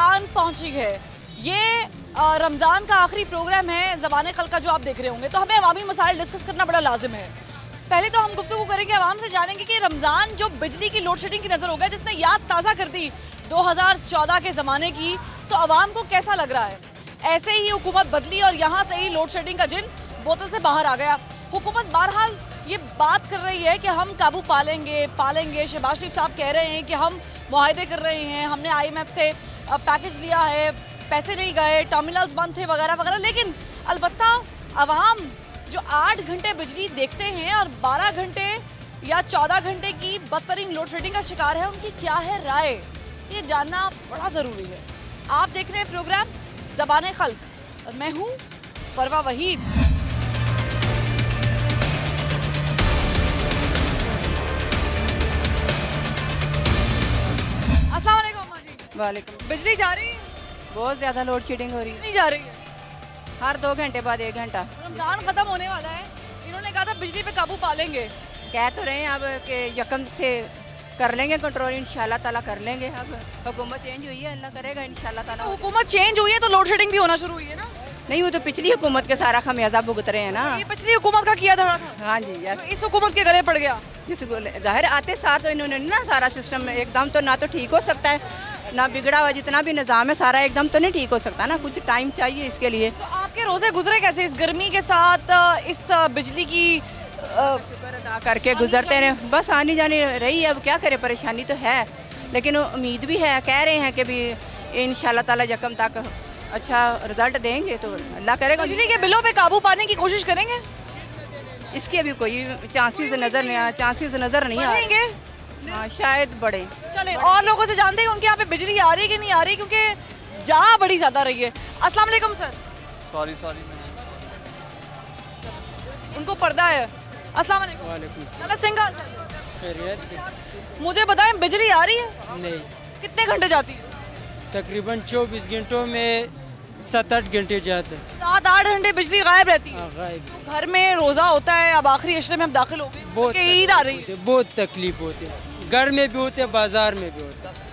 आन पहुंची है। ये रमज़ान का आखिरी प्रोग्राम है ज़बान खल्क का जो आप देख रहे होंगे, तो हमें अवामी मसाइल डिस्कस करना बड़ा लाजिम है। पहले तो हम गुफ्तगू करेंगे, आवाम से जानेंगे कि रमज़ान जो बिजली की लोड शेडिंग की नज़र हो गया, जिसने याद ताज़ा कर दी 2014 के ज़माने की, तो आवाम को कैसा लग रहा है। ऐसे ही हुकूमत बदली और यहाँ से ही लोड शेडिंग का जिन बोतल से बाहर आ गया। हुकूमत बहरहाल ये बात कर रही है कि हम काबू पालेंगे। शहबाज शरीफ साहब कह रहे हैं कि हम मुआहदे कर रहे हैं, हमने IMF से पैकेज लिया है, पैसे नहीं गए, टर्मिनल्स बंद थे वगैरह वगैरह। लेकिन अलबत्ता अवाम जो 8 घंटे बिजली देखते हैं और 12 घंटे या 14 घंटे की बदतरीन लोड शेडिंग का शिकार है, उनकी क्या है राय, ये जानना बड़ा ज़रूरी है। आप देख रहे हैं प्रोग्राम ज़बान खल्क और मैं हूँ फरवा वहीद। अस्सलाम वालेकुम अम्मा जी। वालेकुम। बिजली जा रही है? बहुत ज़्यादा लोड शेडिंग हो रही है, नहीं जा रही है। हर 2 घंटे बाद 1 घंटा। रमज़ान ख़त्म होने वाला है, इन्होंने कहा था बिजली पे काबू पालेंगे। कह तो रहे हैं अब कि यकम से कर लेंगे कंट्रोल, इंशाल्लाह ताला कर लेंगे। अब हुकूमत चेंज हुई है, अल्लाह करेगा इंशाल्लाह ताला। तो हुकूमत चेंज हुई है तो लोड शेडिंग भी होना शुरू हुई है ना। नहीं, वो तो पिछली हुकूमत के सारा खमियाजा भुगत रहे हैं ना। ये पिछली हुकूमत का किया धड़ा था, हाँ जी, यस। तो इस हुकूमत के गले पड़ गया। जिसको जाहिर आते साथ तो इन्होंने ना सारा सिस्टम एकदम तो ना तो ठीक हो सकता है, ना बिगड़ा हुआ जितना भी निज़ाम है सारा एकदम तो नहीं ठीक हो सकता ना, कुछ टाइम चाहिए इसके लिए। तो आपके रोजे गुजरे कैसे इस गर्मी के साथ, इस बिजली की शुक्र अदा करके गुजरते रहे, बस आनी जानी रही है। अब क्या करें, परेशानी तो है लेकिन उम्मीद भी है, कह रहे हैं कि भी इंशाल्लाह ताला यकम तक अच्छा रिजल्ट देंगे तो अल्लाह करेगा। बिजली के बिलों पे काबू पाने की कोशिश करेंगे? इसके अभी कोई चांसेस नज़र नहीं आ रहे। बढ़ेंगे? हाँ, शायद बढ़े। चले और लोगों से जानते हैं उनके यहाँ पे बिजली आ रही है कि नहीं आ रही, क्योंकि जा बड़ी ज़्यादा रही है। अस्सलाम वालेकुम सर। सॉरी उनको पर्दा है। अस्सलाम वालेकुम। चलो सिंह का मुझे बताएं, बिजली आ रही है? नहीं, कितने घंटे जाती है? तकरीबन 24 घंटों में 7-8 घंटे जाते हैं। 7-8 घंटे बिजली गायब रहती है। हाँ, गायब। घर में रोज़ा होता है, अब आखिरी अशरे में हम दाखिल हो गए, बहुत कि ईद आ रही है, बहुत तकलीफ होती है, घर में भी होते है, बाजार में भी होता है,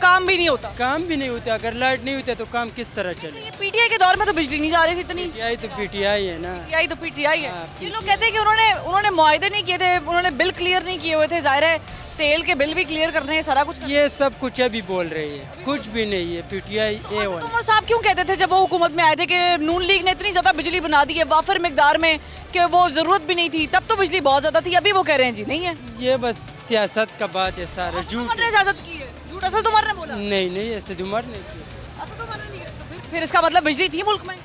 काम भी नहीं होता। काम भी नहीं होता। अगर लाइट नहीं होता तो काम किस तरह चले। ये PTI के दौर में तो बिजली नहीं जा रही थी इतनी। PTI तो PTI है ना। PTI तो PTI है। हाँ, ये लोग कहते हैं कि उन्होंने मुआहदे नहीं किए थे, उन्होंने बिल क्लियर नहीं किए हुए थे। जाहिर है तेल के बिल भी क्लियर करने हैं, सारा कुछ। ये सब कुछ अभी बोल रही है, कुछ भी नहीं है। PTI A1। उमर साहब क्यों कहते थे जब वो हुकूमत में आए थे कि नून लीग ने इतनी ज़्यादा बिजली बना दी है वाफर मिकदार में कि वो ज़रूरत भी नहीं थी, तब तो बिजली बहुत ज़्यादा थी। अभी वो कह रहे हैं जी नहीं है। ये बस सियासत का बात है, सारा झूठ उमर है। ने सियासत की है, झूठ असद उमर ने बोला। नहीं, ऐसे उमर नहीं किया। असद उमर ने नहीं किया। तो फिर इसका मतलब बिजली थी मुल्क में?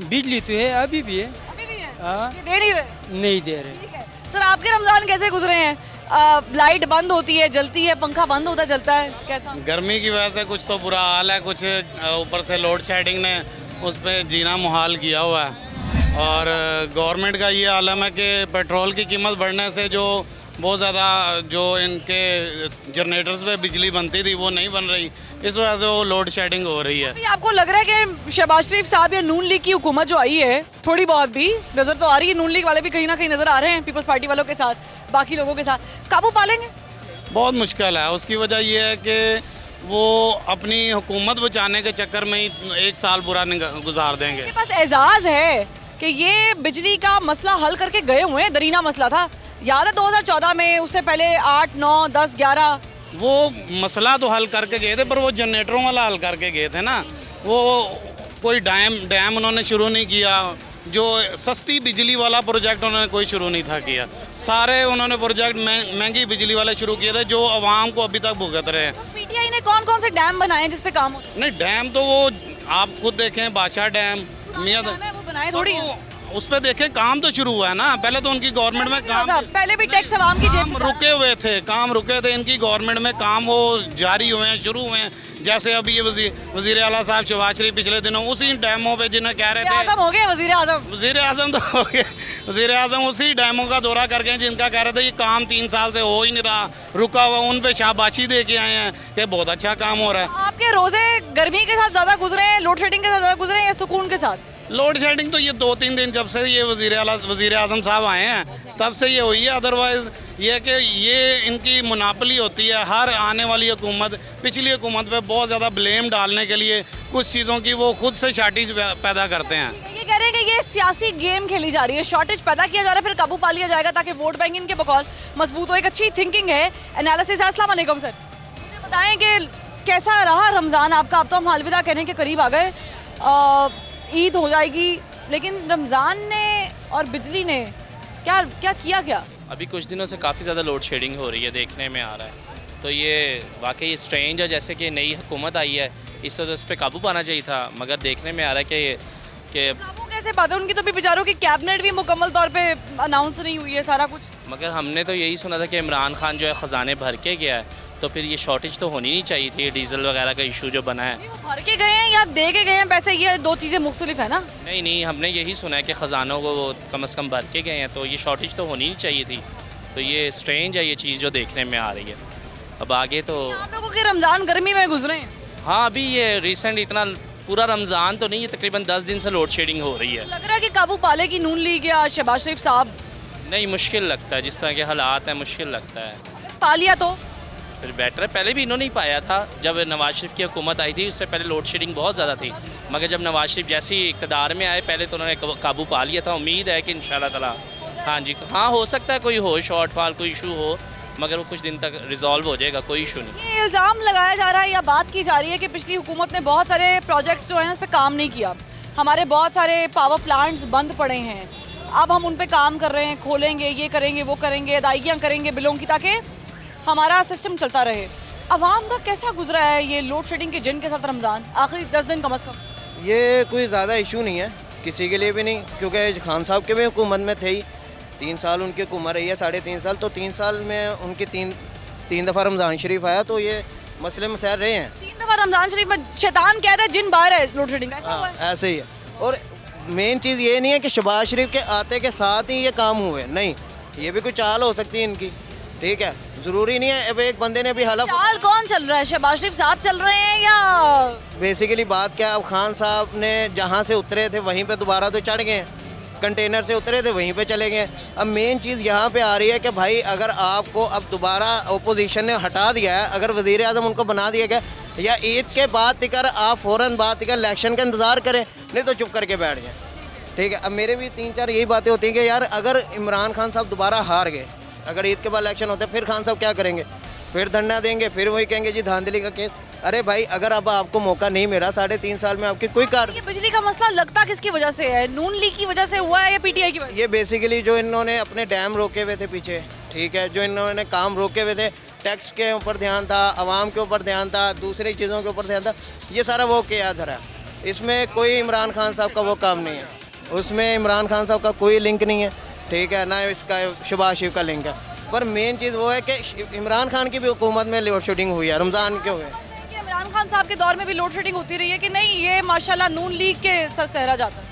बिजली तो है, अभी भी है। अभी भी है? हाँ। ये दे नहीं रहे? नहीं दे रहे। ठीक है सर, आपके रमज़ान कैसे गुजरे हैं? लाइट बंद होती है, जलती है, पंखा बंद होता जलता है, कैसा? गर्मी की वजह से कुछ तो बुरा हाल है, कुछ ऊपर से लोड शेडिंग ने उस पर जीना मुहाल किया हुआ है। और गवर्नमेंट का ये आलम है कि पेट्रोल की कीमत बढ़ने से जो बहुत ज़्यादा जो इनके जनरेटर्स पे बिजली बनती थी वो नहीं बन रही, इस वजह से वो लोड शेडिंग हो रही है। अभी आपको लग रहा है कि शहबाज शरीफ साहब या नून लीग की हुकूमत जो आई है, थोड़ी बहुत भी नज़र तो आ रही है, नून लीग वाले भी कहीं ना कहीं नज़र आ रहे हैं पीपल्स पार्टी वालों के साथ, बाकी लोगों के साथ, काबू पालेंगे? बहुत मुश्किल है। उसकी वजह ये है कि वो अपनी हुकूमत बचाने के चक्कर में ही 1 साल बुरा गुजार देंगे। उनके पास एजाज़ है कि ये बिजली का मसला हल करके गए हुए हैं। दरीना मसला था, याद है 2014 में, उससे पहले 8, 9, 10, 11 वो मसला तो हल करके गए थे, पर वो जनरेटरों वाला हल करके गए थे ना। वो कोई डैम उन्होंने शुरू नहीं किया, जो सस्ती बिजली वाला प्रोजेक्ट उन्होंने कोई शुरू नहीं था किया। सारे उन्होंने प्रोजेक्ट महंगी बिजली वाले शुरू किए थे जो आवाम को अभी तक भुगत रहे हैं। तो PTI ने कौन कौन से डैम बनाए हैं जिस पे काम हो? नहीं, डैम तो वो आप खुद देखें, बादशाह डैम, मियां डैम है, वो बनाए थोड़ी हैं। उस पर देखें, काम तो शुरू हुआ है ना। पहले तो उनकी गवर्नमेंट में काम, पहले भी टैक्स आवाम की जेब से रुके हुए थे, काम रुके थे। इनकी गवर्नमेंट में काम वो जारी हुए हैं, शुरू हुए हैं। जैसे अभी ये वज़ीर आला साहब शहबाज शरीफ पिछले दिनों उसी डैमों पे जिन्हें कह रहे थे, आज़म हो गए वज़ीर आज़म। वज़ीर आज़म तो हो गए, वज़ीर आज़म उसी डैमों का दौरा कर गए जिनका कह रहे थे ये काम 3 साल से हो ही नहीं रहा, रुका हुआ। उन पे शाबाशी दे के आए हैं कि बहुत अच्छा काम हो रहा है। आपके रोजे गर्मी के साथ ज़्यादा गुजरे हैं, लोड शेडिंग के साथ ज़्यादा गुजरे हैं या सुकून के साथ? लोड शेडिंग तो ये 2-3 दिन जब से ये वज़ीर आज़म साहब आए हैं तब से ये हुई है। अदरवाइज़ ये है कि ये इनकी मुनापली होती है। हर आने वाली हुकूमत पिछली हुकूमत पे बहुत ज़्यादा ब्लेम डालने के लिए कुछ चीज़ों की वो खुद से शार्टेज पैदा करते हैं। ये कह रहे हैं कि ये सियासी गेम खेली जा रही है, शॉर्टेज पैदा किया जा रहा है, फिर काबू पा लिया जाएगा ताकि वोट बैंक इनके बकौल मजबूत हो। एक अच्छी थिंकिंग है, एनालिसिस है। अस्सलाम वालेकुम सर, मुझे बताएं कि कैसा रहा रमज़ान आपका? अब तो हम अलविदा कहने के करीब आ गए, ईद हो जाएगी, लेकिन रमज़ान ने और बिजली ने क्या क्या किया क्या? अभी कुछ दिनों से काफ़ी ज़्यादा लोड शेडिंग हो रही है, देखने में आ रहा है। तो ये वाकई स्ट्रेंज है, जैसे कि नई हुकूमत आई है, इस तो उस पर काबू पाना चाहिए था, मगर देखने में आ रहा है कि काबू कैसे पाते? उनकी तो भी बेचारों की कैबिनेट भी मुकम्मल तौर पे अनाउंस नहीं हुई है सारा कुछ। मगर हमने तो यही सुना था कि इमरान खान जो है ख़जाने भर के गया है, तो फिर ये शॉर्टेज तो होनी नहीं चाहिए थी। डीजल वगैरह का इशू जो बना है, नहीं, वो भर के गए हैं या दे के गए हैं पैसे, ये दो चीज़ें मुख्तलिफ है ना। नहीं, हमने यही सुना है कि ख़जानों को वो कम से कम भर के गए हैं, तो ये शॉर्टेज तो होनी नहीं चाहिए थी। तो ये स्ट्रेंज है ये चीज़ जो देखने में आ रही है। अब आगे तो आप लोगों के रमज़ान गर्मी में गुजरे हैं, हाँ, अभी ये रिसेंट इतना पूरा रमज़ान तो नहीं, ये तकरीबन 10 दिन से लोड शेडिंग हो रही है। लग रहा है कि काबू पाले की नून लीग या शहबाज शरीफ साहब? नहीं, मुश्किल लगता है, जिस तरह के हालात हैं मुश्किल लगता है। अगर पा लिया तो फिर बेटर है। पहले भी इन्होंने ही पाया था, जब नवाज शरीफ की हुकूमत आई थी उससे पहले लोड शेडिंग बहुत ज़्यादा थी, मगर जब नवाज शरीफ जैसे ही इक़्तिदार में आए पहले तो उन्होंने काबू पा लिया था। उम्मीद है कि इंशाल्लाह ताला हाँ जी, हाँ हो सकता है कोई हो शॉर्टफॉल, कोई इशू हो, मगर वो कुछ दिन तक रिजॉल्व हो जाएगा, कोई इशू नहीं। ये इल्ज़ाम लगाया जा रहा है या बात की जा रही है कि पिछली हुकूमत ने बहुत सारे प्रोजेक्ट्स जो हैं उस पर काम नहीं किया, हमारे बहुत सारे पावर प्लांट्स बंद पड़े हैं, अब हम उन पे काम कर रहे हैं, खोलेंगे, ये करेंगे, वो करेंगे, अदायगियाँ करेंगे बिलों की, ताकि हमारा सिस्टम चलता रहे। अवाम का कैसा गुजरा है ये लोड शेडिंग के जिन के साथ रमज़ान, आखिरी 10 दिन कम अज़ कम? ये कोई ज़्यादा इशू नहीं है किसी के लिए भी नहीं, क्योंकि खान साहब के भी हुकूमत में थे ही 3 साल उनकी हुकूमत रही है, 3.5 साल, तो 3 साल में उनकी तीन दफ़ा रमज़ान शरीफ आया, तो ये मसले मसाइल रहे हैं। 3 दफ़ा रमज़ान शरीफ में शैतान कहता है जिन बाहर है लोड शेडिंग का, ऐसा हुआ है? हाँ, ऐसे ही है। और मेन चीज़ ये नहीं है कि शहबाज शरीफ के आते के साथ ही ये काम हुए, नहीं, ये भी कोई चाल हो सकती है इनकी, ठीक है, ज़रूरी नहीं है। अब एक बंदे ने भी हलफ, चाल कौन चल रहा है? शहबाज शरीफ साहब चल रहे हैं या बेसिकली बात क्या, अब खान साहब ने जहाँ से उतरे थे वहीं पे दोबारा तो चढ़ गए हैं, कंटेनर से उतरे थे वहीं पे चले गए। अब मेन चीज़ यहाँ पे आ रही है कि भाई अगर आपको अब दोबारा ओपोजिशन ने हटा दिया है, अगर वज़ीर आज़म उनको बना दिया गया, या ईद के बाद तिकर आप फ़ौरन बाद तिकर इलेक्शन का इंतज़ार करें, नहीं तो चुप करके बैठ जाएँ, ठीक है। अब मेरे भी 3-4 यही बातें होती हैं कि यार अगर इमरान खान साहब दोबारा हार गए, अगर ईद के बाद इलेक्शन होते हैं, फिर खान साहब क्या करेंगे? फिर धरना देंगे, फिर वही कहेंगे जी धांधली का केस। अरे भाई अगर अब आपको मौका नहीं मिला 3.5 साल में आपकी कोई कार, ये बिजली का मसला लगता किसकी वजह से है? नून लीग की वजह से हुआ है या पीटीआई की वजह से? ये बेसिकली जो इन्होंने अपने डैम रोके हुए थे पीछे, ठीक है, जो इन्होंने काम रोके हुए थे, टैक्स के ऊपर ध्यान था, आवाम के ऊपर ध्यान था, दूसरी चीज़ों के ऊपर ध्यान था, ये सारा वो किया धरा। इसमें कोई इमरान खान साहब का वो काम नहीं है, उसमें इमरान खान साहब का कोई लिंक नहीं है, ठीक है, ना इसका शहबाज शरीफ का लिंक है। पर मेन चीज़ वो है कि इमरान खान की भी हुकूमत में लोड शेडिंग हुई है रमज़ान के हुए। इमरान खान साहब के दौर में भी लोड शेडिंग होती रही है कि नहीं? ये माशाल्लाह नून लीग के सर सहरा जाता है।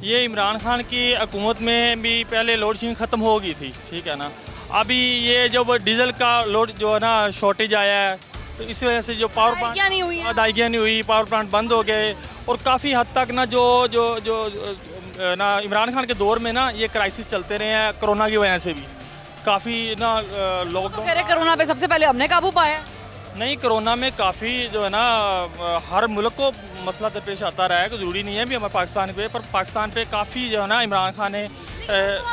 ये इमरान खान की हुकूमत में भी पहले लोड शेडिंग ख़त्म हो गई थी, ठीक है ना। अभी ये जब डीजल का लोड जो है ना शॉर्टेज आया है, तो इस वजह से जो पावर प्लांट अदायगियाँ नहीं हुई, पावर प्लांट बंद हो गए, और काफ़ी हद तक ना जो जो जो ना इमरान खान के दौर में ना ये क्राइसिस चलते रहे हैं, कोरोना की वजह से भी काफ़ी ना तो कह रहे कोरोना पे सबसे पहले हमने काबू पाया। नहीं, कोरोना में काफ़ी जो है ना हर मुल्क को मसला दरपेश आता रहा है, कि ज़रूरी नहीं है भी हमारे पाकिस्तान पे, पर पाकिस्तान पे काफ़ी जो है ना इमरान खान ने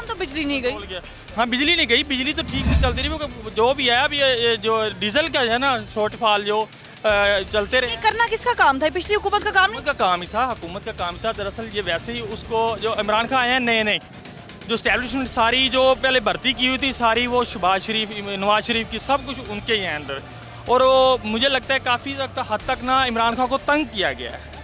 तो बिजली नहीं गई। हाँ, बिजली नहीं गई, बिजली तो ठीक चलती रही, जो भी है अभी ये जो डीजल का है ना शॉर्टफॉल जो चलते रहे। करना किसका काम था? पिछली हुकूमत का काम नहीं? हुकूमत का काम ही था, हुकूमत का काम था। दरअसल ये वैसे ही उसको जो इमरान खान आए हैं नए जो स्टैब्लिशमेंट सारी जो पहले भर्ती की हुई थी सारी, वो शहबाज शरीफ, नवाज शरीफ की सब कुछ उनके ही हैं अंडर, और वो मुझे लगता है काफ़ी हद तक ना इमरान खान को तंग किया गया है।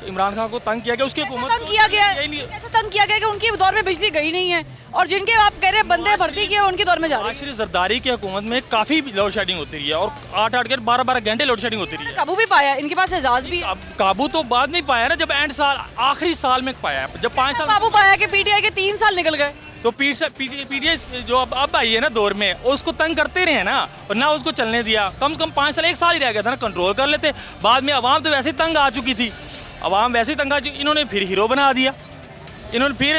तो इमरान खान को तंग किया गया, उसकी हुकूमत तंग किया गया, कैसे तंग किया गया कि उनके दौर में बिजली गई नहीं है, और जिनके आप कह रहे हैं बंदे भर्ती किए उनके दौर में जा रही है। जरदारी की हुकूमत में काफ़ी लोड शेडिंग होती रही है, और 8-8 12-12 घंटे लोड शेडिंग होती रही है। काबू भी पाया, इनके पास एजाज भी। काबू तो बाद में पाया ना, जब एंड साल आखिरी साल में पाया, जब 5 साल काबू पाया कि पीटीआई के 3 साल निकल गए। तो पीटीआई जो अब आई है ना दौर में, उसको तंग करते रहे ना, और ना उसको चलने दिया। कम से कम 5 साल 1 साल ही रह गया था ना, कंट्रोल कर लेते। बाद में आवाम तो वैसे ही तंग आ चुकी थी, आवाम वैसे ही तंग आ चुकी, इन्होंने फिर हीरो बना दिया, इन्होंने फिर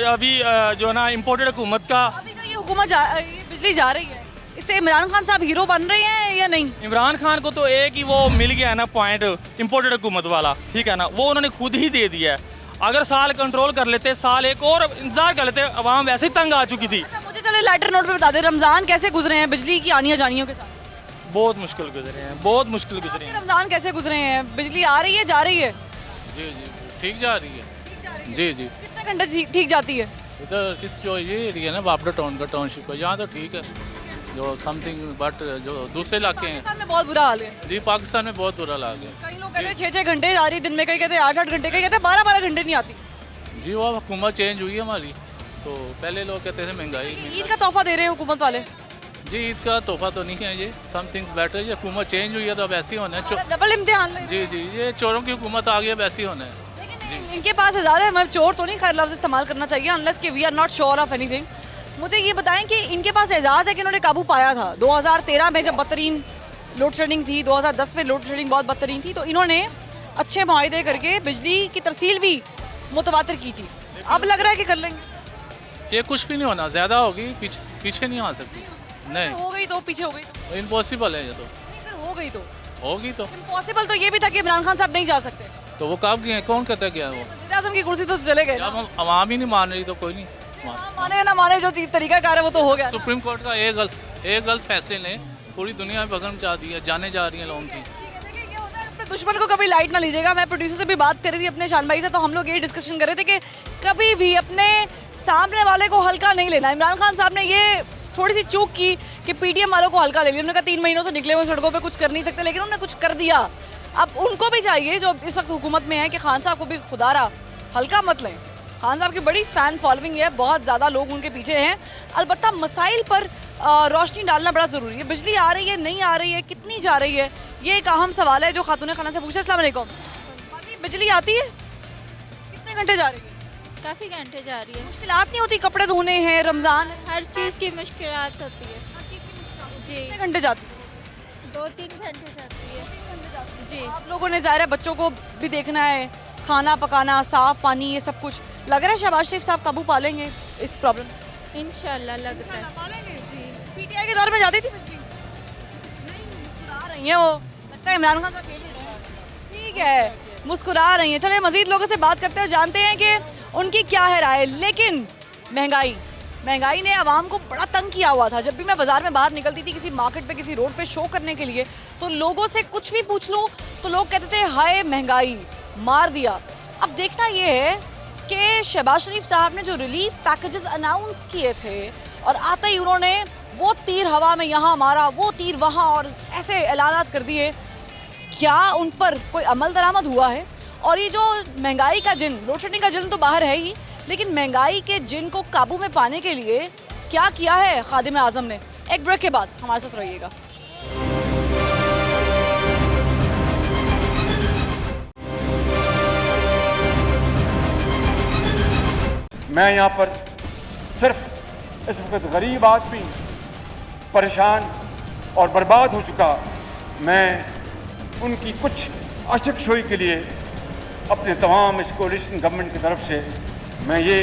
अभी जो है ना इम्पोर्टेड हुकूमत का। अभी जो ये हुकूमत ये बिजली जा रही है, इससे इमरान खान साहब हीरो बन रहे हैं या नहीं? इमरान खान को तो एक ही वो मिल गया है ना पॉइंट, इम्पोर्टेड हुकूमत वाला, ठीक है ना, वो उन्होंने खुद ही दे दिया है। अगर साल कंट्रोल कर लेते, साल एक और इंतजार कर लेते, आवाम वैसे ही तंग आ चुकी थी। अच्छा, मुझे चले लाइटर नोट पे बता दे, रमज़ान कैसे गुजरे हैं बिजली की आनियों जानियों के साथ? बहुत मुश्किल गुजरे हैं, बहुत मुश्किल गुजरे हैं। रमज़ान कैसे गुजरे हैं? बिजली आ रही है, जा रही है? जी जी ठीक जा रही है। जी जी कितने घंटे ठीक जाती है? इधर किस जो ये एरिया है ना बापड़ा टाउन का टाउनशिप का, यहाँ तो ठीक है, जो समथिंग बट जो दूसरे इलाके हैं। पाकिस्तान में बहुत बुरा हाल है। जी पाकिस्तान में बहुत बुरा लाग है। कई लोग कहते हैं 6-6 घंटे जा रही है दिन में, कई कहते हैं 8-8 घंटे, कई कहते हैं 12-12 घंटे नहीं आती। जी वो हुकूमत चेंज हुई है हमारी, तो पहले लोग कहते थे महंगाई। ईद का तोहफा दे रहे हैं हुकूमत वाले। जी ईद का तोहफा तो नहीं है ये, समथिंग बेटर। ये हुकूमत चेंज हुई है तो अब ऐसे ही होना है। डबल इम्तिहान ले। जी जी ये चोरों की हुकूमत आ गई, अब ऐसे ही होना है। लेकिन इनके पास ज़्यादा है, मैं चोर तो नहीं खैर लफ्ज़ इस्तेमाल करना चाहिए, अनलेस कि we are not sure of anything. मुझे ये बताएं कि इनके पास एजाज़ है कि इन्होंने काबू पाया था 2013 में जब बदतरीन लोड शेडिंग थी, 2010 में लोड शेडिंग बहुत बदतरीन थी, तो इन्होंने अच्छे मुआहदे करके बिजली की तरसील भी मुतवातिर की थी। अब लग रहा है कि कर लेंगे। ये कुछ भी नहीं होना, ज़्यादा होगी, पीछे नहीं आ सकती। नहीं हो गई तो पीछे हो गई तो इम्पॉसिबल है ये तो। नहीं, फिर हो गई तो होगी तो इम्पॉसिबल। तो ये भी था कि इमरान खान साहब नहीं जा सकते, तो वो कब गए, कौन कहता गया वो? वज़ीर-ए-आज़म की कुर्सी तो चले गए। जब आवाम ही नहीं मान रही तो कोई नहीं माने ना माने, जो तरीका कार है वो तो हो गया। सुप्रीम कोर्ट का एक गलत फैसले ने पूरी दुनिया में भगन मचा दी है, जाने जा रही हैं लोगों की। अपने दुश्मन को कभी लाइट ना लीजिएगा। मैं प्रोड्यूसर से भी बात कर रही थी अपने शान भाई से, तो हम लोग ये डिस्कशन कर रहे थे कि कभी भी अपने सामने वाले को हल्का नहीं लेना। इमरान खान साहब ने ये थोड़ी सी चूक की कि पीटीएम वालों को हल्का ले लिया। उन्होंने कहा 3 महीनों से निकले हुए सड़कों पे कुछ कर नहीं सकते, लेकिन उन्होंने कुछ कर दिया। अब उनको भी चाहिए जो इस वक्त हुकूमत में है कि खान साहब को भी खुदारा हल्का मत लें। खान साहब की बड़ी फ़ैन फॉलोइंग है, बहुत ज़्यादा लोग उनके पीछे हैं। अलबत्ता मसाइल पर रोशनी डालना बड़ा ज़रूरी है। बिजली आ रही है, नहीं आ रही है, कितनी जा रही है, ये एक अहम सवाल है जो खातून खाना से पूछे। अस्सलाम वालेकुम। बिजली आती है, कितने घंटे जा रही है? काफ़ी घंटे जा रही है। मुश्किलात नहीं होती? कपड़े धोने हैं, रमज़ान है, हर चीज़ की मुश्किलात होती है जी। कितने घंटे जाती है? 2-3 घंटे जाती है जी। आप लोगों ने ज़ाहिर है बच्चों को भी देखना है, खाना पकाना, साफ़ पानी, ये सब कुछ। लग रहा है शहबाज शरीफ साहब काबू पा लेंगे इस प्रॉब्लम? इंशाल्लाह लग रहा है पालेंगे जी। पीटीआई के दौर में जाती थी बिजली? नहीं, मुस्कुरा रही हैं वो, लगता है इमरान खान का फेवरेट है। ठीक है, मुस्कुरा रही हैं। चलिए मज़ीद लोगों से बात करते हैं, जानते हैं कि उनकी क्या है राय। लेकिन महंगाई ने आवाम को बड़ा तंग किया हुआ था। जब भी मैं बाज़ार में बाहर निकलती थी किसी मार्केट पे, किसी रोड पे शो करने के लिए, तो लोगों से कुछ भी पूछ लूँ तो लोग कहते थे हाय महंगाई मार दिया। अब देखना ये है कि शहबाज शरीफ साहब ने जो रिलीफ पैकेजेस अनाउंस किए थे और आते ही उन्होंने वो तीर हवा में यहाँ मारा, वो तीर वहाँ, और ऐसे ऐलानात कर दिए, क्या उन पर कोई अमल दरामद हुआ है? और ये जो महंगाई का जिन, लोड शेडिंग का जिन तो बाहर है ही, लेकिन महंगाई के जिन को काबू में पाने के लिए क्या किया है खादिम आज़म ने? एक ब्रेक के बाद हमारे साथ रहिएगा। मैं यहाँ पर सिर्फ इस वक्त गरीब आदमी, परेशान और बर्बाद हो चुका, मैं उनकी कुछ अशकशोई के लिए अपने तमाम इस कोलिशन गवर्नमेंट की तरफ से मैं ये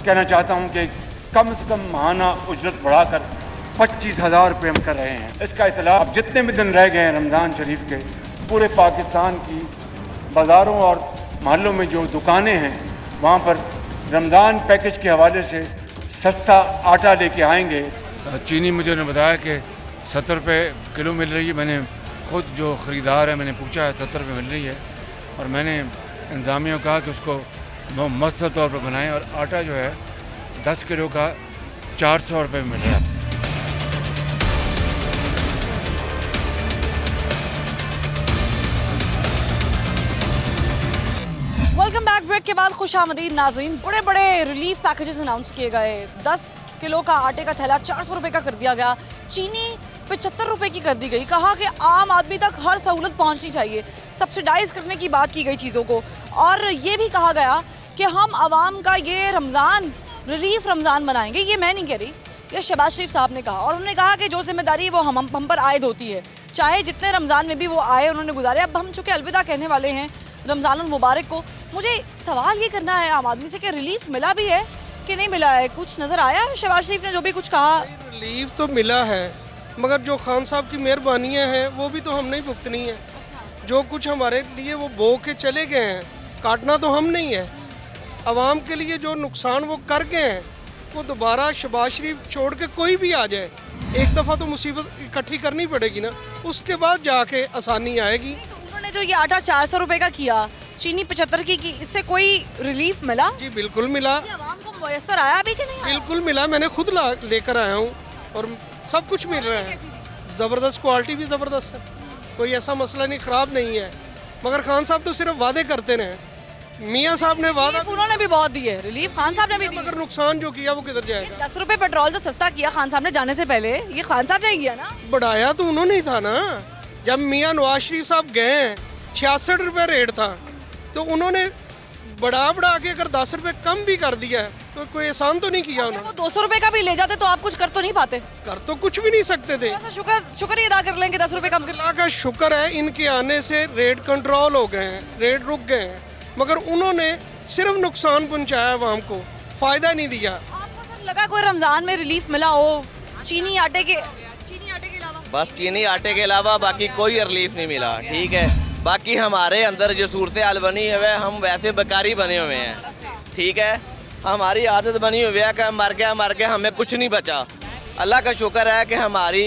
कहना चाहता हूँ कि कम से कम माहाना उजरत बढ़ाकर 25,000 रुपये हम कर रहे हैं। इसका इतला अब जितने भी दिन रह गए हैं रमज़ान शरीफ के, पूरे पाकिस्तान की बाज़ारों और महलों में जो दुकानें हैं वहाँ पर रमज़ान पैकेज के हवाले से सस्ता आटा लेके आएंगे। चीनी मुझे ने बताया कि 70 रुपये किलो मिल रही है। मैंने ख़ुद जो ख़रीदार है मैंने पूछा है 70 रुपये मिल रही है, और मैंने इंतज़ामिया को कहा कि उसको मौसर तौर पर बनाएं, और आटा जो है 10 किलो का 400 रुपये मिल रहा है। Welcome back. ब्रेक के बाद खुशामदीद नाज़रीन। बड़े बड़े रिलीफ पैकेजेस अनाउंस किए गए। 10 किलो का आटे का थैला 400 रुपये का कर दिया गया। चीनी 75 रुपये की कर दी गई। कहा कि आम आदमी तक हर सहूलत पहुंचनी चाहिए, सब्सिडाइज करने की बात की गई चीज़ों को। और ये भी कहा गया कि हम आवाम का ये रमज़ान रिलीफ रमज़ान बनाएंगे। ये मैं नहीं कह रही, ये शहबाज शरीफ साहब ने कहा। और उन्होंने कहा कि जो जिम्मेदारी वो हम पर आयद होती है, चाहे जितने रमज़ान में भी वो आए उन्होंने गुजारे। अब हम चूँकि अलविदा कहने वाले हैं रमज़ान मुबारक को। मुझे सवाल ये करना है आम आदमी से कि रिलीफ मिला भी है कि नहीं मिला है? कुछ नज़र आया है शहबाज शरीफ ने जो भी कुछ कहा? रिलीफ तो मिला है, मगर जो खान साहब की मेहरबानियाँ हैं वो भी तो हमने ही भुगतनी है। जो कुछ हमारे लिए वो बो के चले गए हैं, काटना तो हम नहीं है। आवाम के लिए जो नुकसान वो कर गए हैं, वो दोबारा शहबाज शरीफ छोड़ के कोई भी आ जाए, एक दफ़ा तो मुसीबत इकट्ठी करनी पड़ेगी ना, उसके बाद जाके आसानी आएगी। तो उन्होंने जो ये आटा 400 रुपए का किया, चीनी 75 की, इससे कोई रिलीफ मिला? जी बिल्कुल मिला, आवाम को मुयसर आया भी कि नहीं आया? बिल्कुल मिला। मैंने खुद लेकर आया हूँ और सब कुछ मिल रहा है। ज़बरदस्त, क्वालिटी भी ज़बरदस्त है, कोई ऐसा मसला नहीं, ख़राब नहीं है। मगर खान साहब तो सिर्फ वादे करते रहे। मियाँ साहब ने वादा, उन्होंने भी बहुत दिए रिलीफ, खान साहब ने भी दिया, मगर नुकसान जो किया वो किधर जाएगा? 10 रुपए पेट्रोल जो सस्ता किया खान साहब ने जाने से पहले, ये खान साहब ने किया ना? बढ़ाया तो उन्होंने ही था ना। जब मियाँ नवाज शरीफ साहब गए 66 रुपये रेट था, तो उन्होंने बढ़ा के अगर 10 रुपये कम भी कर दिया तो कोई एहसान तो नहीं किया उन्होंने। वो 200 रुपए का भी ले जाते तो आप कुछ कर तो नहीं पाते? कर तो कुछ भी नहीं सकते थे। शुक्र ही अदा कर लेंगे 10 रुपए कम कर। अल्लाह का शुक्र है इनके आने से रेट कंट्रोल हो गए हैं, रेट रुक गए हैं, मगर उन्होंने सिर्फ नुकसान पहुंचाया आवाम को, फ़ायदा नहीं दिया। आपको सर लगा कोई रमज़ान में रिलीफ मिला हो चीनी आटे के अलावा? बस चीनी आटे के अलावा बाकी कोई रिलीफ नहीं मिला, ठीक है। बाकी हमारे अंदर जो सूरत हाल बनी हुई है, हम वैसे बेकारी बने हुए हैं, ठीक है। हमारी आदत बनी हुई है कि मर गया हमें कुछ नहीं बचा। अल्लाह का शुक्र है कि हमारी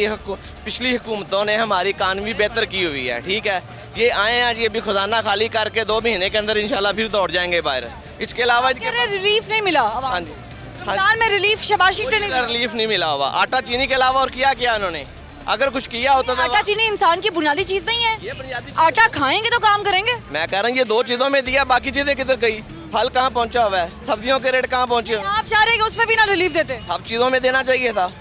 पिछली हुकूमतों ने हमारी इकानमी बेहतर की हुई है, ठीक है। ये आए हैं, ये भी खजाना खाली करके 2 महीने के अंदर इंशाल्लाह फिर दौड़ जाएंगे बाहर। इसके अलावा रिलीफ नहीं मिला? हाँ जी, रमज़ान में रिलीफ शहबाज शरीफ ने नहीं दिया? रिलीफ नहीं मिला हुआ। आटा चीनी के अलावा और किया उन्होंने? अगर कुछ किया होता तो आटा चीनी इंसान की बुनियादी चीज नहीं है। आटा खाएंगे तो काम करेंगे। मैं कह रहा हूँ ये 2 चीज़ों में दिया, बाकी चीज़ें किधर गई? फल कहाँ पहुँचा हुआ है, सब्जियों के रेट कहाँ पहुँचे? आप चाह रहे हैं कि उसमें भी ना रिलीफ देते? सब चीज़ों में देना चाहिए था।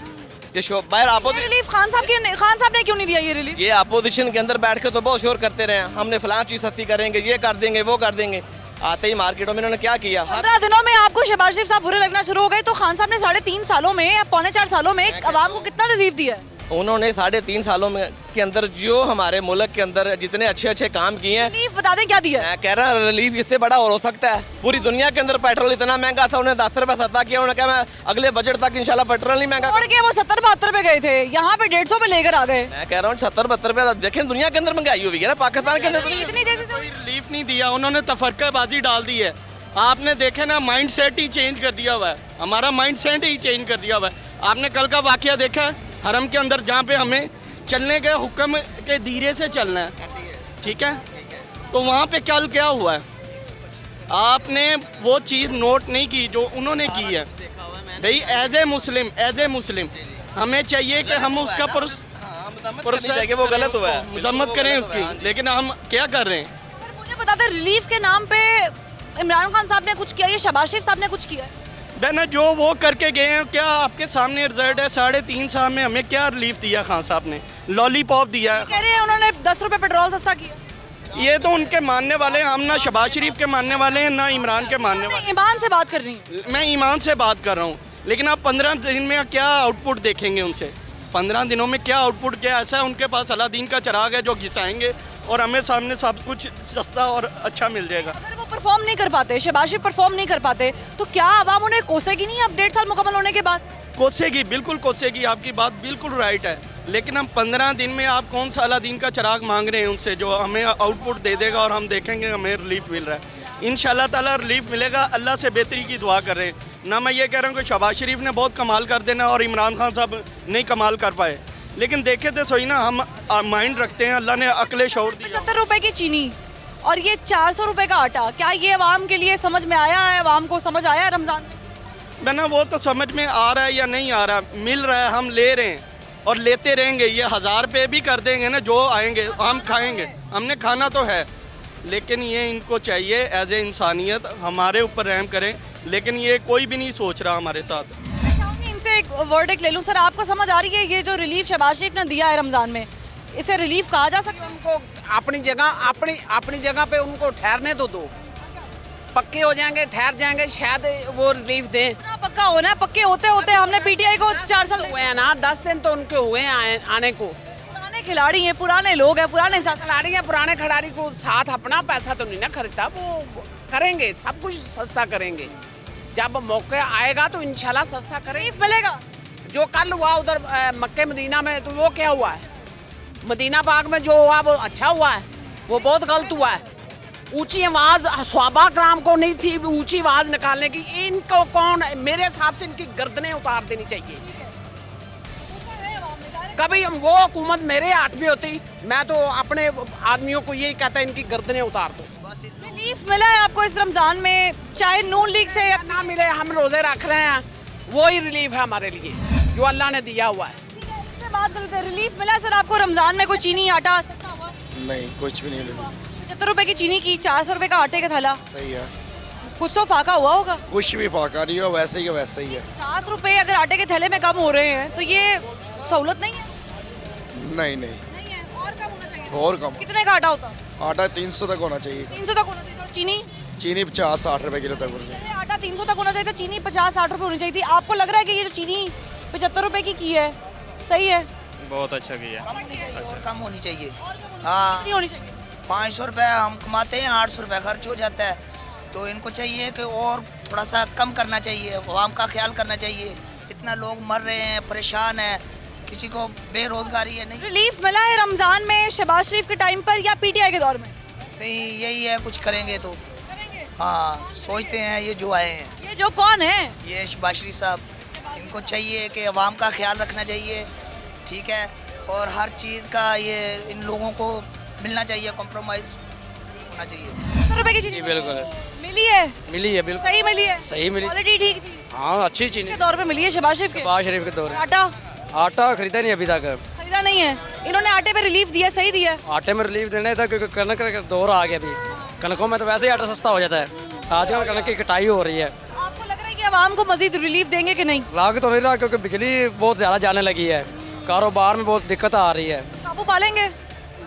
ये बाहर रिलीफ खान साहब ने क्यों नहीं दिया ये रिलीफ? ये अपोजिशन के अंदर बैठ के तो बहुत शोर करते रहे, हमने फलां चीज़ सस्ती करेंगे, ये कर देंगे, वो कर देंगे। आते ही मार्केटों में इन्होंने क्या किया? 15 दिनों में आपको शहबाज शरीफ साहब बुरे लगना शुरू हो गए, तो खान साहब ने 3.5 सालों में या 3.25 सालों में आवाम को कितना रिलीफ दिया है? उन्होंने 3.5 सालों में के अंदर जो हमारे मुल्क के अंदर जितने अच्छे काम किए हैं, रिलीफ बता दें क्या दिया? मैं कह रहा रिलीफ इससे बड़ा और हो सकता है। पूरी दुनिया के अंदर पेट्रोल इतना महंगा था, उन्हें 10 रुपये सस्ता किया। उन्होंने कहा मैं अगले बजट तक इंशाल्लाह पेट्रोल नहीं महंगा छोड़ के वो 70-72 पे गए थे, यहाँ पे 150 पे लेकर आ गए। मैं कह रहा हूँ 70-72 रुपये देखें, दुनिया के अंदर महंगाई हुई है ना, पाकिस्तान के अंदर इतनी देर से कोई रिलीफ नहीं दिया, उन्होंने तफरकाबाजी डाल दी है। आपने देखे ना, माइंड सेट ही चेंज कर दिया हुआ है, हमारा माइंड सेट ही चेंज कर दिया हुआ है। आपने कल का वाकया देखा है हरम के अंदर, जहाँ पे हमें चलने के हुक्म के धीरे से चलना है, ठीक है, तो वहाँ पे कल क्या हुआ है? आपने वो चीज़ नोट नहीं की जो उन्होंने की है। भाई एज ए मुस्लिम हमें चाहिए कि हम उसका वो गलत हुआ है, मजम्मत करें उसकी, लेकिन हम क्या कर रहे हैं? सर मुझे बता दें, रिलीफ के नाम पे इमरान खान साहब ने कुछ किया, ये शहबाज शरीफ साहब ने कुछ किया? बहना जो वो करके गए हैं, क्या आपके सामने रिजल्ट है? 3.5 साल में हमें क्या रिलीफ दिया खान साहब ने? लॉलीपॉप दिया। कह रहे हैं उन्होंने 10 रुपए पेट्रोल सस्ता किया। ये तो उनके मानने वाले हैं, हम ना शहबाज शरीफ के मानने वाले हैं ना इमरान के मानने वाले। ईमान से बात कर रही हूँ मैं, ईमान से बात कर रहा हूँ। लेकिन आप 15 दिन में क्या आउटपुट देखेंगे उनसे? 15 दिनों में क्या आउटपुट? क्या ऐसा है उनके पास अलादीन का चिराग है जो घिसाएंगे और हमें सामने सब कुछ सस्ता और अच्छा मिल जाएगा? अगर वो परफॉर्म नहीं कर पाते, शहबाज शरीफ परफॉर्म नहीं कर पाते, तो क्या आवाम उन्हें कोसेगी नहीं अब 1.5 साल मुकम्मल होने के बाद? कोसेगी, बिल्कुल कोसेगी, आपकी बात बिल्कुल राइट है। लेकिन हम 15 दिन में आप कौन सा अलादीन का चिराग मांग रहे हैं उनसे जो हमें आउटपुट दे देगा और हम देखेंगे हमें रिलीफ मिल रहा है? इंशाल्लाह ताला रिलीफ मिलेगा, अल्लाह से बेहतरी की दुआ कर रहे हैं ना। मैं ये कह रहा हूँ कि शहबाज शरीफ ने बहुत कमाल कर देना और इमरान खान साहब नहीं कमाल कर पाए, लेकिन देखे तो सही ना, हम माइंड रखते हैं, अल्लाह ने अकले शौर दी। 75 रुपए की चीनी और ये 400 रुपए का आटा, क्या ये अवाम के लिए समझ में आया है? अवाम को समझ आया है रमज़ान में? ना वो तो समझ में आ रहा है या नहीं आ रहा, मिल रहा है, हम ले रहे हैं और लेते रहेंगे। ये 1000 पे भी कर देंगे ना, जो आएंगे हम खाएंगे, हमने खाना तो है, लेकिन ये इनको चाहिए एज ए इंसानियत हमारे ऊपर रहम करें, लेकिन ये कोई भी नहीं सोच रहा हमारे साथ। इनसे एक वर्डिक्ट ले लूँ सर, आपको समझ आ रही है ये जो रिलीफ शहबाज शरीफ ने दिया है रमज़ान में, इसे रिलीफ कहा जा सकता है? उनको अपनी जगह पे उनको ठहरने तो दो, पक्के हो जाएंगे, ठहर जाएंगे, शायद वो रिलीफ दें। पक्का होना है, पक्के होते होते हमने पीटीआई को 4 साल हुए हैं ना, 10 दिन तो उनके हुए हैं आने को। आने खिलाड़ी हैं, पुराने लोग हैं, पुराने साथ खिलाड़ी हैं, पुराने खिलाड़ी को साथ अपना पैसा तो नहीं ना खर्चता, वो करेंगे, सब कुछ सस्ता करेंगे। जब मौका आएगा तो इंशाल्लाह सस्ता करेंगे, मिलेगा। जो कल हुआ उधर मक्के मदीना में, तो वो क्या हुआ है? मदीना पाक में जो हुआ वो अच्छा हुआ है, वो बहुत गलत हुआ है। ऊंची आवाज सहाबा कराम को नहीं थी ऊंची आवाज निकालने की, इनको कौन, मेरे हिसाब से इनकी गर्दनें उतार देनी चाहिए। कभी वो हुकूमत मेरे हाथ में होती, मैं तो अपने आदमियों को यही कहता, इनकी गर्दनें उतार दो। रिलीफ मिला है आपको इस रमजान में, चाहे नून लीग से या ना मिले, हम रोजे रख रहे हैं, वो ही रिलीफ है हमारे लिए जो अल्लाह ने दिया हुआ है। बात करते हैं, रिलीफ मिला सर आपको रमजान में? कोई चीनी आटा सस्ता हुआ? नहीं, कुछ भी नहीं मिला। 75 रुपए की चीनी की 400 रुपए का आटे का थैला। सही है, कुछ तो फाका हुआ होगा। कुछ भी फाका नहीं है, वैसे ही है, वैसे ही है। 50 रुपए अगर आटे के थैले में कम हो रहे हैं तो ये सहूलत नहीं है? नहीं नहीं, और कम होना चाहिए। और कम। कितने का आटा होता? आटा 300 तक होना चाहिए। 300 तक होना चाहिए। और चीनी? चीनी 50-60 रुपए किलो तक होनी चाहिए। आटा 300 तक होना चाहिए, चीनी 50-60 रुपए होनी चाहिए थी। आपको लग रहा है कि ये जो चीनी 75 रुपए की है सही है? बहुत अच्छा किया। और कम होनी चाहिए। हाँ, कितनी होनी चाहिए? 500 रुपये हम कमाते हैं, 800 रुपये खर्च हो जाता है, तो इनको चाहिए कि और थोड़ा सा कम करना चाहिए, आवाम का ख्याल करना चाहिए। इतना लोग मर रहे हैं, परेशान है, किसी को बेरोजगारी है। नहीं, रिलीफ मिला है रमजान में शहबाज शरीफ के टाइम पर या पीटीआई के दौर में? नहीं, यही है, कुछ करेंगे तो हाँ, सोचते हैं ये जो आए हैं। ये जो कौन है? ये शहबाज शरीफ साहब, इनको चाहिए कि आवाम का ख्याल रखना चाहिए, ठीक है, और हर चीज़ का ये इन लोगों को मिलना चाहिए, कॉम्प्रोमाइज होना चाहिए। 70 रुपए की चीनी बिल्कुल मिली है? मिली है, बिल्कुल सही मिली है? सही मिली, क्वालिटी ठीक थी? हाँ, अच्छी चीनी के दौर पे मिली है शहबाज शरीफ के? शहबाज शरीफ के दौर। आटा? आटा खरीदा नहीं अभी तक, खरीदा नहीं है। इन्होंने आटे पे रिलीफ दिया, सही दिया? आटे में रिलीफ देना था क्योंकि कनक का दौर आ गया। अभी कनकों में तो वैसे ही आटा सस्ता हो जाता है, आजकल कनक की कटाई हो रही है। आपको लग रहा है कि आवाम को मजीद रिलीफ देंगे कि नहीं? लाग तो नहीं रहा क्योंकि बिजली बहुत ज़्यादा जाने लगी है, कारोबार में बहुत दिक्कत आ रही है, काबू पालेंगे?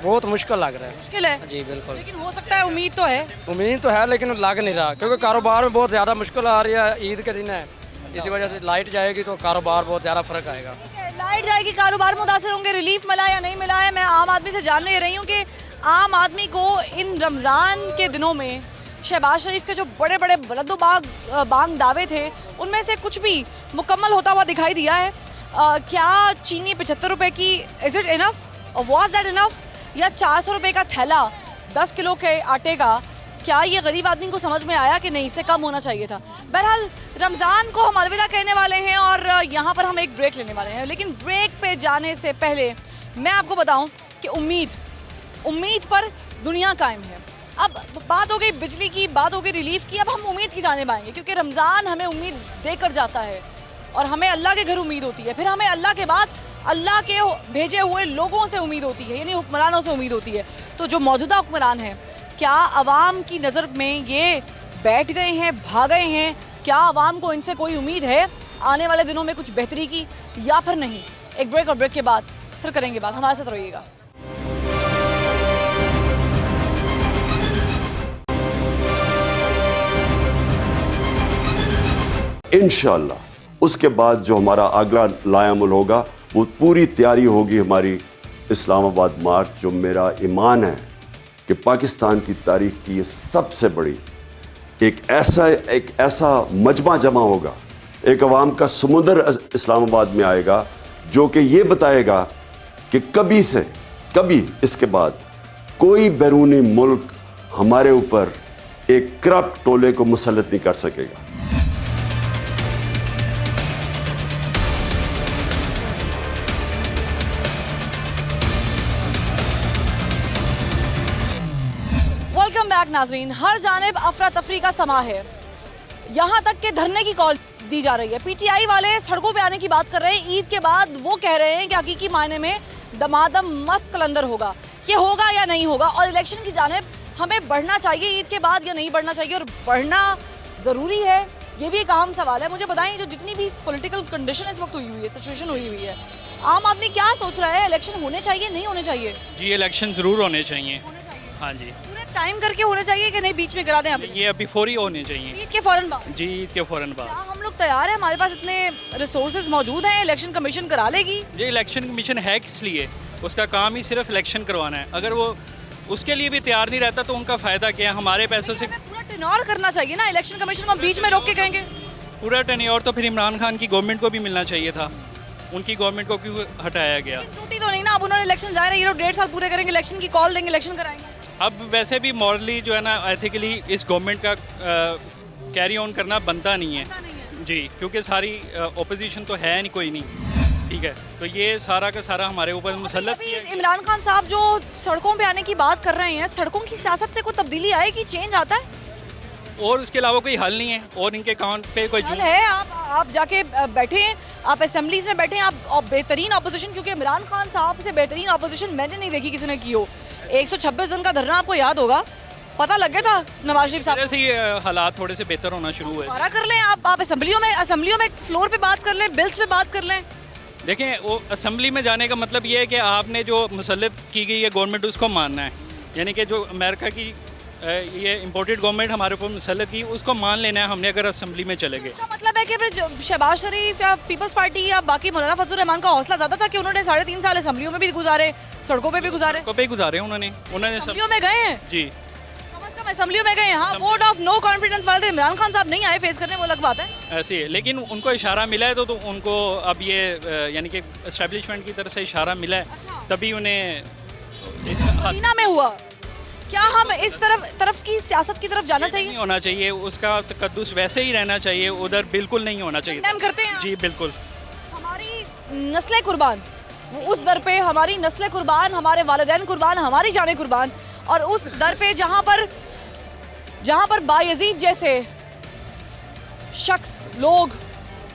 बहुत मुश्किल लग रहा है। मुश्किल है जी बिल्कुल, लेकिन हो सकता है, उम्मीद तो है। उम्मीद तो है लेकिन लग नहीं रहा क्योंकि कारोबार में बहुत ज़्यादा मुश्किल आ रही है। ईद के दिन है, इसी वजह से लाइट जाएगी तो कारोबार बहुत ज़्यादा फर्क आएगा। लाइट जाएगी, कारोबार मुतासर होंगे। रिलीफ मिला या नहीं मिला है, मैं आम आदमी से जानने रही हूँ कि आम आदमी को इन रमज़ान के दिनों में शहबाज शरीफ के जो बड़े बड़े बुलंदोबांग दावे थे उनमें से कुछ भी मुकम्मल होता हुआ दिखाई दिया है। क्या चीनी 75 रुपए की is it enough, was that enough, या 400 रुपए का थैला 10 किलो के आटे का, क्या ये गरीब आदमी को समझ में आया कि नहीं, इससे कम होना चाहिए था? बहरहाल रमज़ान को हम अलविदा कहने वाले हैं और यहाँ पर हम एक ब्रेक लेने वाले हैं, लेकिन ब्रेक पे जाने से पहले मैं आपको बताऊं कि उम्मीद पर दुनिया कायम है। अब बात हो गई बिजली की, बात हो गई रिलीफ की, अब हम उम्मीद की जानिब आएंगे क्योंकि रमज़ान हमें उम्मीद देकर जाता है और हमें अल्लाह के घर उम्मीद होती है, फिर हमें अल्लाह के बाद अल्लाह के भेजे हुए लोगों से उम्मीद होती है, यानी हुक्मरानों से उम्मीद होती है। तो जो मौजूदा हुक्मरान हैं, क्या आवाम की नज़र में ये बैठ गए हैं, भाग गए हैं? क्या आवाम को इनसे कोई उम्मीद है आने वाले दिनों में कुछ बेहतरी की या फिर नहीं? एक ब्रेक और ब्रेक के बाद फिर करेंगे बात, हमारे साथ रहिएगा। इंशाअल्लाह उसके बाद जो हमारा अगला लायामुल होगा वो पूरी तैयारी होगी हमारी इस्लामाबाद मार्च, जो मेरा ईमान है कि पाकिस्तान की तारीख की ये सबसे बड़ी एक ऐसा मजमा जमा होगा, एक अवाम का समुंदर इस्लामाबाद में आएगा जो कि ये बताएगा कि कभी इसके बाद कोई बैरूनी मुल्क हमारे ऊपर एक करप्ट टोले को मुसल्लत नहीं कर सकेगा। वेलकम बैक नाजरीन। हर जानिब अफरा तफरी का समा है, यहाँ तक कि धरने की कॉल दी जा रही है। पीटीआई वाले सड़कों पे आने की बात कर रहे हैं। ईद के बाद वो कह रहे हैं कि हकीकी मायने में दमादम मस्त कलंदर होगा। ये होगा या नहीं होगा, और इलेक्शन की जानिब हमें बढ़ना चाहिए ईद के बाद या नहीं बढ़ना चाहिए, और बढ़ना ज़रूरी है, ये भी एक अहम सवाल है। मुझे बताएं, जो जितनी भी पॉलिटिकल कंडीशन इस वक्त हुई हुई है, सिचुएशन हुई हुई है, आम आदमी क्या सोच रहा है? इलेक्शन होने चाहिए, नहीं होने चाहिए? जी इलेक्शन ज़रूर होने चाहिए। हाँ जी। पूरे टाइम करके होने चाहिए कि नहीं बीच में करा दें आप? ये अभी फौरी होने चाहिए। ईद के फौरन बाद? जी, ईद के फ़ौरन बाद। क्या हम लोग तैयार हैं? हमारे पास इतने रिसोर्सेज मौजूद हैं, इलेक्शन कमीशन करा लेगी? ये इलेक्शन कमीशन है किस लिए? उसका काम ही सिर्फ इलेक्शन करवाना है। अगर वो उसके लिए भी तैयार नहीं रहता तो उनका फ़ायदा क्या है? हमारे पैसों से पूरा टेन्योर करना चाहिए ना, इलेक्शन कमीशन को हम बीच में रोक के कहेंगे? पूरा टेन्योर तो फिर इमरान खान की गवर्नमेंट को भी मिलना चाहिए था। उनकी गवर्नमेंट को क्यों हटाया गया? टूटी तो नहीं ना, अब उन्होंने इलेक्शन जाहिर है ये लोग 1.5 साल पूरे करेंगे, इलेक्शन की कॉल देंगे, इलेक्शन कराएंगे। अब वैसे भी मॉरली जो है ना, एथिकली इस गवर्नमेंट का कैरी ऑन करना बनता नहीं है जी, क्योंकि सारी ओपोजिशन तो है नहीं, कोई नहीं, ठीक है। तो ये सारा का सारा हमारे ऊपर मुसल्लत अभी इमरान खान साहब जो सड़कों पे आने की बात कर रहे हैं, सड़कों की सियासत से कोई तब्दीली आएगी, चेंज आता है? और इसके अलावा कोई हल नहीं है और इनके अकाउंट पे कोई हल है। आप जाके बैठे, आप असेंबलीज में बैठे, आप बेहतरीन अपोजिशन, क्योंकि इमरान खान साहब से बेहतरीन अपोजिशन मैंने नहीं देखी किसी ने की हो। 126 दिन का धरना आपको याद होगा, पता लग गया था नवाज शरीफ साहब से ये हालात थोड़े से बेहतर होना शुरू हुए। दोबारा कर लें आप असेंबलियों में फ्लोर पे बात कर लें, बिल्स पे बात कर लें। देखें, वो असेंबली में जाने का मतलब ये है कि आपने जो मुसल्लत की गई है गवर्नमेंट, उसको मानना है। यानी कि जो अमेरिका की ये इम्पोर्टेड गवर्नमेंट हमारे ऊपर मुसल्लत की, उसको मान लेना है हमने, अगर असेंबली में चले गए। इसका मतलब है कि फिर शहबाज शरीफ या पीपल्स पार्टी या बाकी मौलाना फजल रहमान का हौसला ज़्यादा था कि उन्होंने 3.5 साल असेंबलियों में भी गुजारे, सड़कों पे भी गुजारे। सड़कों पे गुजारे उन्होंने असेंबलियों में गए हैं जी, कम से कम असेंबलियों में गए हैं। हाँ, वोट ऑफ नो कॉन्फिडेंस वाले इमरान खान साहब नहीं आए फेस करने, वो अलग बात है। ऐसे है, लेकिन उनको इशारा मिला है तो उनको अब ये यानी कि एस्टेब्लिशमेंट की तरफ से इशारा मिला है, तभी उन्हें मदीना में हुआ। क्या हम इस तरफ की सियासत की तरफ जाना चाहिए? नहीं होना चाहिए, उसका तकद्दुस वैसे ही रहना चाहिए, उधर बिल्कुल नहीं होना चाहिए। हम करते हैं जी बिल्कुल। हमारी नस्लें कुर्बान, उस दर पे हमारी नस्लें कुर्बान, हमारे वालिदैन कुर्बान, हमारी जानें कुर्बान, और उस दर पे जहाँ पर बायजीद जैसे शख्स, लोग,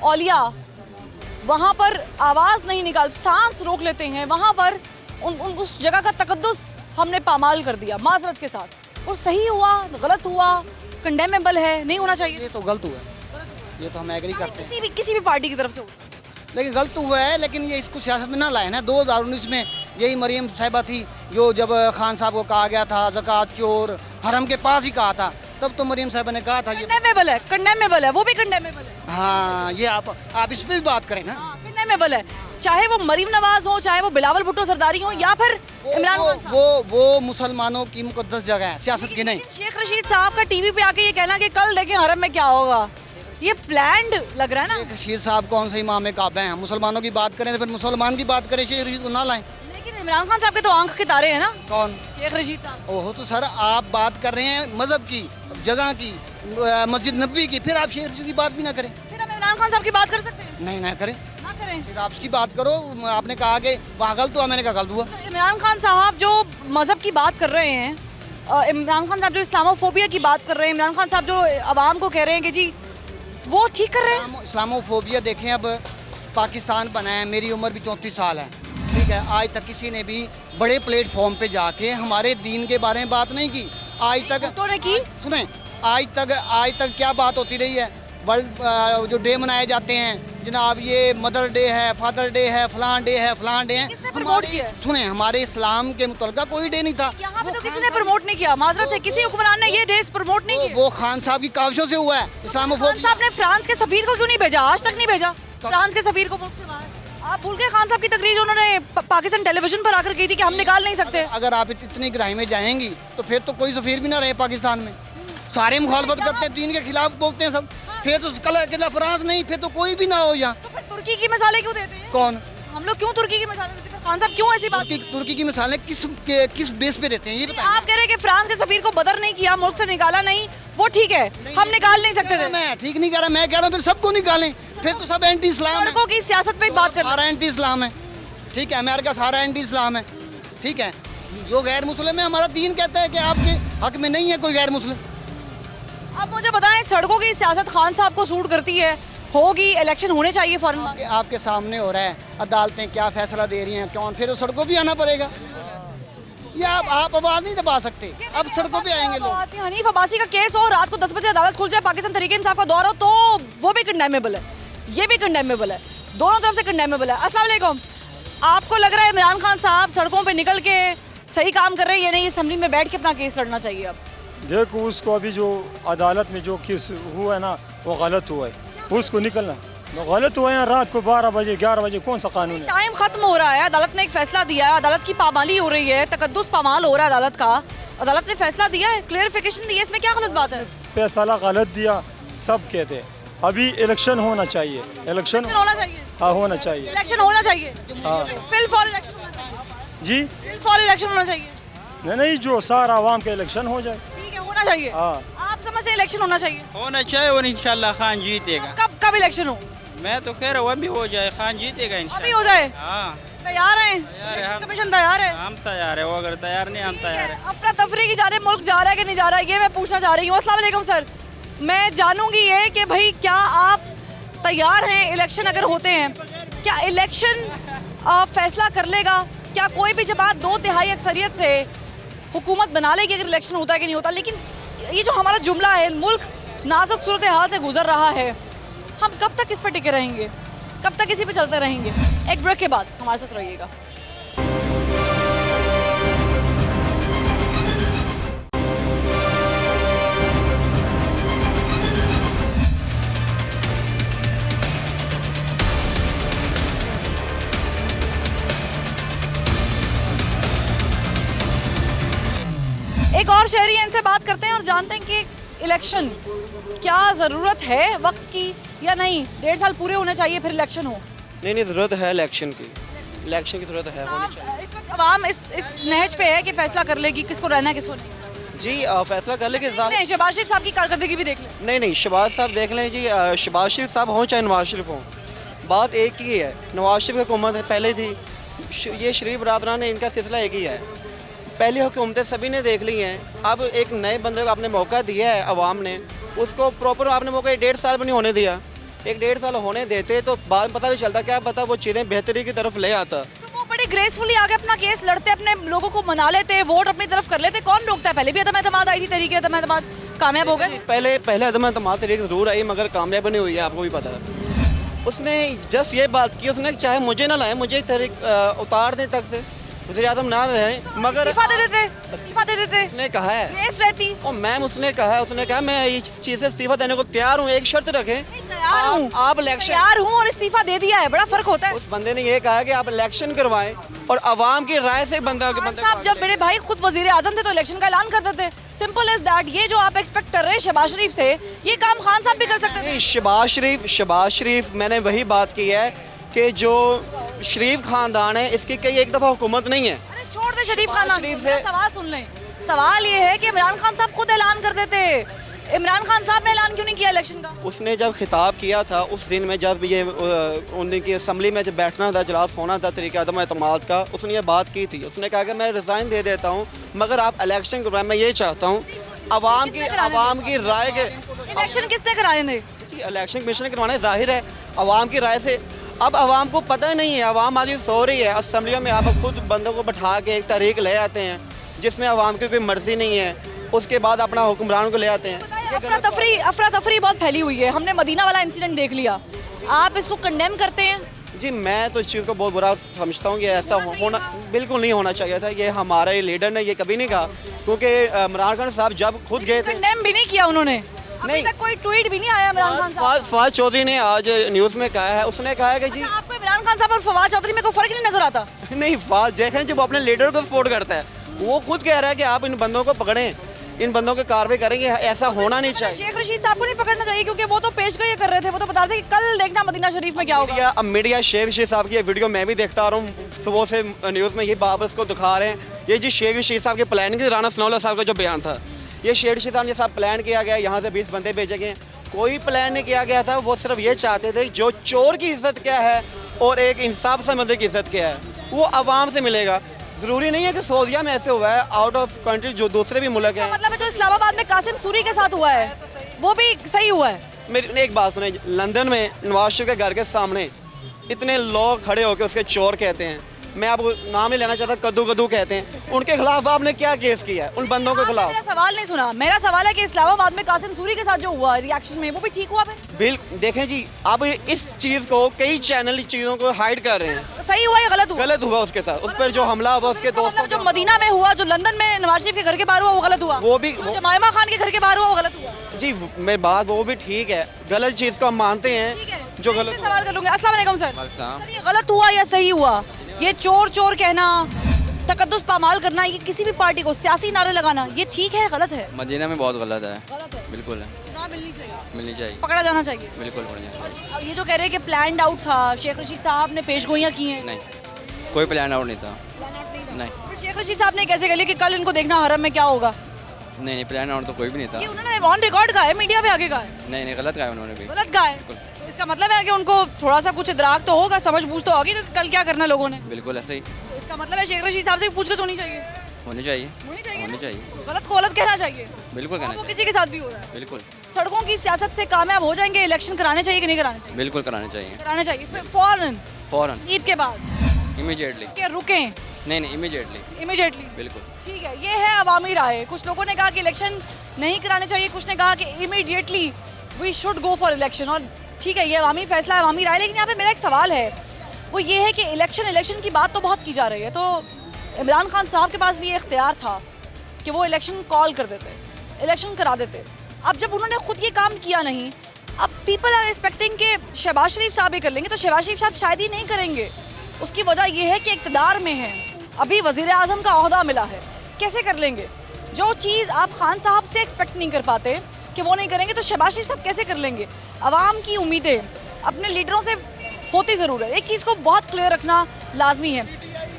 औलिया वहाँ पर आवाज़ नहीं निकाल, सांस रोक लेते हैं, वहाँ पर उस जगह का तकद्दुस हमने पामाल कर दिया माजरत के साथ। और सही हुआ, गलत हुआ, कंडेमेबल है, नहीं होना चाहिए। ये तो गलत हुआ है, ये तो हम एग्री करते हैं, किसी भी पार्टी की तरफ से हो, लेकिन गलत हुआ है। लेकिन ये इसको सियासत में ना लाए ना। 2019 में यही मरियम साहिबा थी जो जब खान साहब को कहा गया था ज़कात चोर, हरम के पास ही कहा था, तब तो मरियम साहिबा ने कहा था ये कंडेमेबल है, वो भी कंडेमेबल है। हाँ, ये आप इस पर भी बात करें ना। कंडेमेबल है, चाहे वो मरीम नवाज हो, चाहे वो बिलावल भुट्टो सरदारी हो, या फिर इमरान खान साहब। वो मुसलमानों की मुकद्दस जगह है, सियासत की नहीं। शेख रशीद साहब का टीवी पे आके ये कहना कि कल देखें हरम में क्या होगा, ये प्लान्ड लग रहा है ना। शेख रशीद साहब कौन से इमाम काबा हैं? मुसलमानों की बात करें तो फिर मुसलमान की बात करें, शेख रशीद को ना लाएं। लेकिन इमरान खान साहब के तो आंख के तारे हैं ना। कौन? शेख रशीद साहब। ओहो, तो सर आप बात कर रहे हैं मजहब की, जगह की, मस्जिद नबवी की, फिर आप शेख रशीद की बात भी ना करें। फिर हम इमरान खान साहब की बात कर सकते हैं? नहीं, ना करें, ना करें। फिर आप उसकी बात करो। आपने कहा कि वहाँ गलत हुआ, मैंने कहा गलत हुआ। तो इमरान खान साहब जो मजहब की बात कर रहे हैं, इमरान खान साहब जो इस्लामोफोबिया की बात कर रहे हैं, इमरान खान साहब जो आवाम को कह रहे हैं कि जी वो ठीक कर रहे हैं। इस्लामोफोबिया देखें, अब पाकिस्तान बना है, मेरी उम्र भी 34 साल है, ठीक है। आज तक किसी ने भी बड़े प्लेटफॉर्म पे जाके हमारे दीन के बारे में बात नहीं की। आज तक ने की। सुने, आज तक क्या बात होती रही है? वर्ल्ड जो डे मनाए जाते हैं जनाब, ये मदर डे है, फादर डे है, फलान डे है, फलान डे है। सुने, हमारे इस्लाम के मुतलका कोई डे नहीं था। यहाँ पे तो किसी ने प्रमोट नहीं किया, माजरत है, किसी हुक्मरान ने ये डे प्रमोट नहीं किया। वो खान साहब की काविशों से हुआ है। खान साहब ने फ्रांस के सफीर को क्यों नहीं भेजा? आज तक नहीं भेजा फ्रांस के सफीर को मुल्क से बाहर। आप भूल गए खान साहब की तकरीर उन्होंने पाकिस्तान टेलीविजन पर आकर की थी कि हम निकाल नहीं सकते। अगर आप इतनी गहराई में जाएंगी तो फिर तो कोई सफीर भी ना रहे पाकिस्तान में। सारे मुखालफत करते हैं, दीन के खिलाफ बोलते हैं सब। फिर तो कल फ्रांस नहीं, फिर तो कोई भी ना हो यहाँ। तो फिर तुर्की की मिसालें क्यों देते हैं? कौन? हम लोग क्यों तुर्की की मिसालें देते हैं? खान साहब क्यों ऐसी बात? तुर्की की मिसालें किस बेस पे देते हैं ये बताइए। आप कह रहे हैं कि फ्रांस के सफीर को बदर नहीं किया, मुल्क से निकाला नहीं, वो ठीक है, हम निकाल नहीं सकते थे। मैं ठीक नहीं कह रहा, मैं कह रहा हूँ फिर सबको निकालें, फिर तो सब एंटी इस्लाम है। लड़कों की सियासत पे बात कर, सारा एंटी इस्लाम है, ठीक है। अमेरिका सारा एंटी इस्लाम है, ठीक है। जो गैर मुस्लिम है, हमारा दीन कहता है कि आपके हक में नहीं है कोई गैर मुस्लिम। आप मुझे बताएं, सड़कों की सियासत खान साहब को सूट करती है? होगी, इलेक्शन होने चाहिए फौरन। आपके सामने हो रहा है, अदालतें क्या फैसला दे रही हैं, कौन, फिर उस सड़कों भी आना पड़ेगा। या आप आवाज नहीं दबा सकते, अब सड़कों पे आएंगे लोग। हनीफ अब्बासी का केस हो, रात को 10 बजे अदालत खुल जाए, पाकिस्तान तहरीक इंसाफ का दौर हो, तो वो भी कंडेमेबल है, ये भी कंडेमेबल है, दोनों तरफ से कंडेमेबल है। अस्सलाम वालेकुम। आपको लग रहा है इमरान खान साहब सड़कों पे निकल के सही काम कर रहे हैं या नहीं, असेंबली में बैठ के अपना केस लड़ना चाहिए अब? देखो उसको अभी जो अदालत में जो केस हुआ है ना वो गलत हुआ है, उसको निकलना गलत हुआ है। रात को 12 बजे 11 बजे कौन सा कानून है? टाइम खत्म हो रहा है, अदालत ने एक फैसला दिया है, अदालत की पामाली हो रही है, तकद्दुस पामाल हो रहा है अदालत का। अदालत ने फैसला दिया है, क्लियरिफिकेशन दी है, इसमें क्या गलत बात है? फैसला गलत दिया सब कहते हैं। अभी इलेक्शन होना चाहिए, इलेक्शन होना चाहिए। हाँ होना चाहिए, इलेक्शन होना चाहिए। हाँ फिल फॉर इलेक्शन होना चाहिए जी, फिल फॉर इलेक्शन होना चाहिए। नहीं जो सारा आवाम का इलेक्शन हो जाए। ठीक है, होना चाहिए। हाँ आप समझते हैं इलेक्शन होना चाहिए? होना चाहिए और इंशाल्लाह खान जीतेगा। कब इलेक्शन हो? मैं तो कह रहा हूँ अभी हो जाए, खान जीतेगा इंशाल्लाह। अभी हो जाए? हाँ तैयार हैं? हम कमीशन तैयार है? हम तैयार है, वो अगर तैयार नहीं हम तैयार है। अफरा तफरी की जा रहे, मुल्क जा रहा है कि नहीं जा रहा है, ये मैं पूछना चाह रही हूँ। अस्सलाम वालेकुम सर, मैं जानूंगी ये कि भाई क्या आप तैयार हैं इलेक्शन अगर होते हैं? क्या इलेक्शन फैसला कर लेगा? क्या कोई भी जमात 2/3 अक्सरियत से हुकूमत बना लेगी अगर इलेक्शन होता है कि नहीं होता? लेकिन ये जो हमारा जुमला है, मुल्क नाजुक सूरत हाल से गुजर रहा है, हम कब तक इस पर टिके रहेंगे? कब तक इसी पे चलते रहेंगे? एक ब्रेक के बाद हमारे साथ रहिएगा। एक और शहरी हैं, इनसे बात करते हैं और जानते हैं कि इलेक्शन क्या ज़रूरत है वक्त की या नहीं? 1.5 साल पूरे होने चाहिए फिर इलेक्शन हो? नहीं ज़रूरत है इलेक्शन की, इलेक्शन की ज़रूरत है, होनी चाहिए। इस वक्त अवाम इस नहज पे है कि फैसला कर लेगी किसको रहना है किसको नहीं। जी फैसला कर लेंगे। शहबाज शरीफ साहब की कारकर्दगी भी देख लें। नहीं शहबाज साहब देख लें जी, शहबाज शरीफ साहब हों चाहे नवाज शरीफ हों, बात एक ही है। नवाज शरीफ हुकूमत पहले थी, ये शरीफ बरादरान है, इनका सिलसिला एक ही है। पहली हुकूमतें सभी ने देख ली हैं, अब एक नए बंदे को आपने मौका दिया है अवाम ने, उसको प्रॉपर आपने मौका 1.5 साल भी नहीं होने दिया। 1.5 साल होने देते तो बाद में पता भी चलता, क्या पता वो चीज़ें बेहतरी की तरफ ले आता। तो वो बड़े ग्रेसफुली आगे अपना केस लड़ते, अपने लोगों को मना लेते, वोट अपनी तरफ कर लेते। कौन रोकता है? पहले भी अदम एतमाद आई थी, तरीके अदम एतमाद कामयाब हो गए। पहले अदम एतमाद तरीके ज़रूर आई मगर कामयाब नहीं हुई है, आपको भी पता है। उसने जस्ट ये बात की, उसने चाहे मुझे ना लाए, मुझे उतार दें तक से वज़ीर आज़म ना रहे, मगर इस्तीफा दे देते। उसने कहा है रेस रहती। ओ मैम उसने कहा मैं इस चीज़ से इस्तीफा देने को तैयार हूँ, एक शर्त रखें। आप इलेक्शन तैयार हूँ और इस्तीफा दे दिया है, बड़ा फर्क होता है। उस बंदे ने ये कहा कि आप इलेक्शन करवाएं और आवाम की राय से बंदा साहब जब मेरे भाई खुद वज़ीर आज़म थे तो इलेक्शन का ऐलान कर देते। Simple as that. ये जो आप एक्सपेक्ट कर रहे हैं शहबाज शरीफ से, ये काम खान साहब भी कर सकते थे। शहबाज शरीफ मैंने वही बात की है कि जो शरीफ खानदान है इसकी कई एक दफ़ा हुकूमत नहीं है। छोड़ दे शरीफ खानदान, सवाल सुन लें। सवाल ये है कि इमरान खान साहब खुद ऐलान कर देते। इमरान खान साहब ने ऐलान क्यों नहीं किया इलेक्शन का? उसने जब खिताब किया था उस दिन में, जब ये उनकी असम्बली में जब बैठना था, इजलास होना था तरीके अदम एतमाद का, उसने ये बात की थी। उसने कहा कि मैं रिज़ाइन दे देता हूँ मगर आप इलेक्शन करवाएं। मैं ये चाहता हूँ आवाम की राय के। इलेक्शन किसने कराने थे? जी इलेक्शन कमीशन ने करवाने, जाहिर है आवाम की राय से। अब आवाम को पता ही नहीं है, आवाम आज सो रही है। असम्बलियों में आप खुद बंदों को बैठा के एक तारीख ले आते हैं जिसमें आवाम की कोई मर्जी नहीं है, उसके बाद अपना हुक्मरान को ले आते हैं। अफरा तफरी बहुत फैली हुई है, हमने मदीना वाला इंसिडेंट देख लिया, आप इसको कंडेम करते हैं? जी मैं तो इस चीज़ को बहुत बुरा समझता हूँ कि ऐसा होना बिल्कुल नहीं होना चाहिए था। ये हमारे लीडर ने ये कभी नहीं कहा, क्योंकि इमरान खान साहब जब खुद गए थे, कंडेम भी नहीं किया उन्होंने। अभी तक कोई ट्वीट भी नहीं आया इमरान खान साहब। फवाद चौधरी ने आज न्यूज़ में कहा है, उसने कहा है कि जी आपको इमरान खान साहब और फवाद चौधरी में कोई फर्क नहीं नजर आता? नहीं, फवाद देखें जब वो अपने लीडर को सपोर्ट करता है, वो खुद कह रहा है कि आप इन बंदों को पकड़ें, इन बंदों के कार्रवाई करेंगे, ऐसा होना नहीं चाहिए। शेख रशीद साहब को नहीं पकड़ना चाहिए क्योंकि वो तो पेशगोई कर रहे थे, वो तो बता रहे थे कि कल देखना मदीना शरीफ में क्या होगा। अब मीडिया शेख रशीद साहब की वीडियो मैं भी देखता आ रहा हूँ, सुबह से न्यूज़ में ये बाबर को दिखा रहे हैं। ये जी शेख रशीद साहब की प्लानिंग थी, राना सनाउल्लाह साहब का जो बयान था, ये शेख रशीद साहब ने साहब प्लान किया गया, यहाँ से 20 बंदे भेजे गए, कोई प्लान नहीं किया गया था। वो सिर्फ ये चाहते थे जो चोर की इज्जत क्या है और एक इंसाफ समझने की इज्जत क्या है वो आवाम से मिलेगा। ज़रूरी नहीं है कि सऊदीया में ऐसे हुआ है, आउट ऑफ कंट्री जो दूसरे भी मुल्क हैं। मतलब जो इस्लामाबाद में कासिम सूरी के साथ हुआ है वो भी सही हुआ है। मेरी एक बात सुने, लंदन में नवाज शरीफ के घर के सामने इतने लोग खड़े होकर उसके चोर कहते हैं, मैं आपको नाम नहीं लेना चाहता, कद्दू कद्दू कहते हैं, उनके खिलाफ आपने क्या केस किया है उन बंदों के खिलाफ? मेरा सवाल नहीं सुना। मेरा सवाल है कि इस्लामाबाद में कासिम सूरी के साथ जो हुआ रिएक्शन में, वो भी ठीक हुआ फिर? बिल देखें जी, अब इस चीज़ को कई चैनल चीज़ों को हाइड कर रहे हैं। सही हुआ या गलत हुआ? गलत हुआ उसके साथ, उस पर जो हमला हुआ उसके दोस्तों मतलब जो मदीना में हुआ, जो लंदन में नवाज शरीफ के घर के बाहर हुआ, वो गलत हुआ? वो भी जमाइमा खान के घर के बाहर हुआ, वो गलत हुआ? जी मैं बात वो भी ठीक है, गलत चीज़ को हम मानते हैं जो गलत। सवाल कर लूंगा। अस्सलाम वालेकुम सर, ये गलत हुआ या सही हुआ? ये चोर चोर कहना, तकद्दुस पामाल करना, ये किसी भी पार्टी को सियासी नारे लगाना, ये ठीक है गलत है? मदीना में बहुत गलत है, गलत है, बिल्कुल है, सजा मिलनी चाहिए, मिलनी चाहिए, पकड़ा जाना चाहिए, बिल्कुल बढ़िया। और ये जो कह रहे हैं कि प्लान्ड आउट था, शेख रशीद साहब ने पेशगोइयाँ की हैं? नहीं, कोई प्लान आउट नहीं था, नहीं फिर शेख रशीद साहब ने कैसे कह लिया कि कल इनको देखना हरम में क्या होगा? नहीं, प्लान आउट तो कोई भी नहीं था। ये उन्होंने ऑन रिकॉर्ड कहा है, मीडिया पे आगे कहा है। नहीं, गलत कहा है उन्होंने भी, गलत कहा है। तो इसका मतलब है कि उनको थोड़ा सा कुछ इदराक तो होगा, समझ बूझ तो होगी कि कल क्या करना लोगों ने। बिल्कुल ऐसे ही। तो इसका मतलब है शेख रशीद साहब से पूछताछ होनी चाहिए, होनी चाहिए, होनी चाहिए। चाहिए, गलत को गलत कहना चाहिए, बिल्कुल कहना वो चाहिए, किसी के साथ भी हो रहा है। बिल्कुल। सड़कों की सियासत से कामयाब हो जाएंगे, इलेक्शन कराने चाहिए कि नहीं कराने चाहिए? बिल्कुल कराने चाहिए, कराने चाहिए। फिर फौरन फौरन ईद के बाद इमीडिएटली, क्या रुकें? नहीं, इमीडिएटली, बिल्कुल ठीक है। ये है अवामी राय। कुछ लोगों ने कहा कि इलेक्शन नहीं कराने चाहिए, कुछ ने कहा कि immediately we should go for election. और ठीक है, ये अवामी फैसला है, अवामी राय। लेकिन यहाँ पे मेरा एक सवाल है, वो ये है कि इलेक्शन की बात तो बहुत की जा रही है, तो इमरान खान साहब के पास भी ये इख्तियार था कि वो इलेक्शन कॉल कर देते, इलेक्शन करा देते। अब जब उन्होंने खुद ये काम किया नहीं, अब पीपल आर एक्सपेक्टिंग कि शहबाज शरीफ साहब ही कर लेंगे, तो शहबाज शरीफ साहब शायद ही नहीं करेंगे। उसकी वजह यह है कि इक़्तिदार में है, अभी वज़ीर आज़म का ओहदा मिला है, कैसे कर लेंगे? जो चीज़ आप खान साहब से एक्सपेक्ट नहीं कर पाते कि वो नहीं करेंगे, तो शहबाज शरीफ साहब कैसे कर लेंगे? आवाम की उम्मीदें अपने लीडरों से होती ज़रूर है। एक चीज़ को बहुत क्लियर रखना लाजमी है,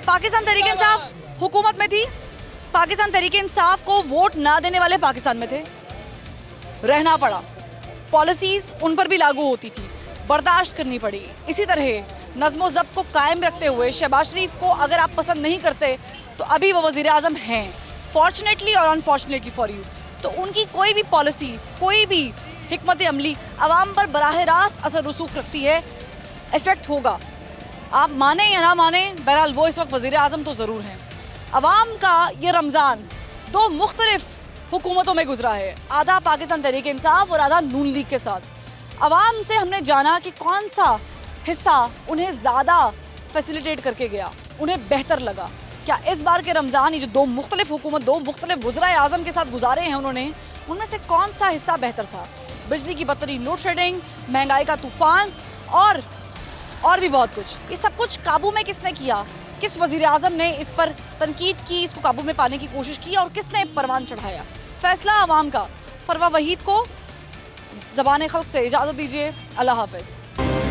पाकिस्तान तहरीक इंसाफ हुकूमत में थी, पाकिस्तान तहरीक इंसाफ को वोट ना देने वाले पाकिस्तान में थे, रहना पड़ा, पॉलिसीज़ उन पर भी लागू होती थी, बर्दाश्त करनी पड़ी। इसी तरह नज़्म ज़ब्त को कायम रखते हुए शहबाज शरीफ को अगर आप पसंद नहीं करते तो अभी वो वज़ीर आज़म हैं, फॉर्चुनेटली और अनफॉर्चुनेटली फॉर यू। तो उनकी कोई भी पॉलिसी, कोई भी हिकमत अमली आवाम पर बराह रास्त असर रसूख रखती है, इफ़ेक्ट होगा। आप माने या ना माने, बहरहाल वो इस वक्त वज़ीर आज़म तो ज़रूर हैं। अवाम का ये रमज़ान दो मुख्तलिफ हुकूमतों में गुजरा है, आधा पाकिस्तान तहरीक इंसाफ और आधा नून लीग के साथ। अवाम से हमने जाना कि कौन सा हिस्सा उन्हें ज़्यादा फैसिलिटेट करके गया, उन्हें बेहतर लगा। क्या इस बार के रमज़ान ये जो दो मुख्तलिफ हुकूमत, दो मुख्तलिफ वज़राए आज़म के साथ गुजारे हैं उन्होंने, उनमें से कौन सा हिस्सा बेहतर था? बिजली की बदतरीन लोड शेडिंग, महंगाई का तूफ़ान और भी बहुत कुछ। ये सब कुछ काबू में किसने किया? किस वज़ीर आज़म ने इस पर तनकीद की, इसको काबू में पाने की कोशिश की, और किसने परवान चढ़ाया? फैसला आवाम का। फरवा वहीद को ज़बान खल्क़ से इजाज़त दीजिए। अल्लाह हाफ़िज़।